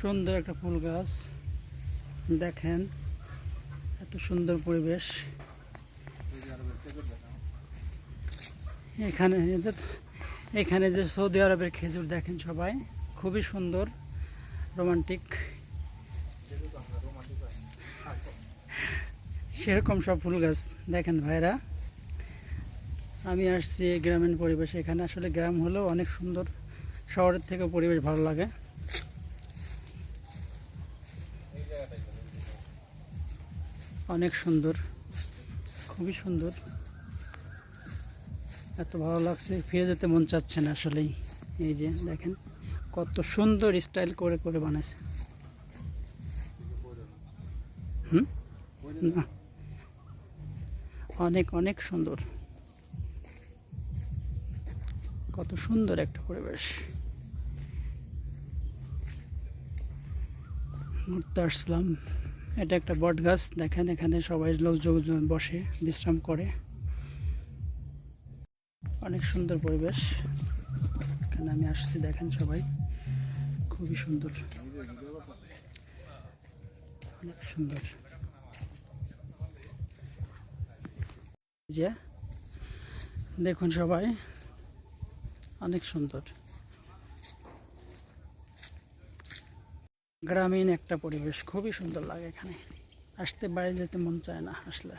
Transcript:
সুন্দর একটা ফুল গাছ দেখেন, এত সুন্দর পরিবেশ। এখানে এখানে যে সৌদি আরবের খেজুর দেখেন সবাই, খুবই সুন্দর, রোমান্টিক, সেরকম সব ফুল গাছ দেখেন ভাইরা। আমি আসছি গ্রামীণ পরিবেশে, এখানে আসলে গ্রাম হলেও অনেক সুন্দর, শহরের থেকে পরিবেশ ভালো লাগে। অনেক সুন্দর, খুবই সুন্দর, এত ভালো লাগছে, ফিরে যেতে মন চাচ্ছে না আসলেই। এই যে দেখেন কত সুন্দর স্টাইল করে করে বানাইছে। হুম, না, অনেক অনেক সুন্দর, কত সুন্দর একটা পরিবেশ। ঘুরতে আসলাম, এটা একটা বট গাছ দেখেন, এখানে সবাই লোকজন বসে বিশ্রাম করে, অনেক সুন্দর পরিবেশ। এখানে আমি আসছি দেখেন সবাই, খুবই সুন্দর, অনেক সুন্দর। যে দেখুন সবাই, অনেক সুন্দর, গ্রামীণ একটা পরিবেশ, খুবই সুন্দর লাগে এখানে আসতে, বাইরে যেতে মন চায় না আসলে।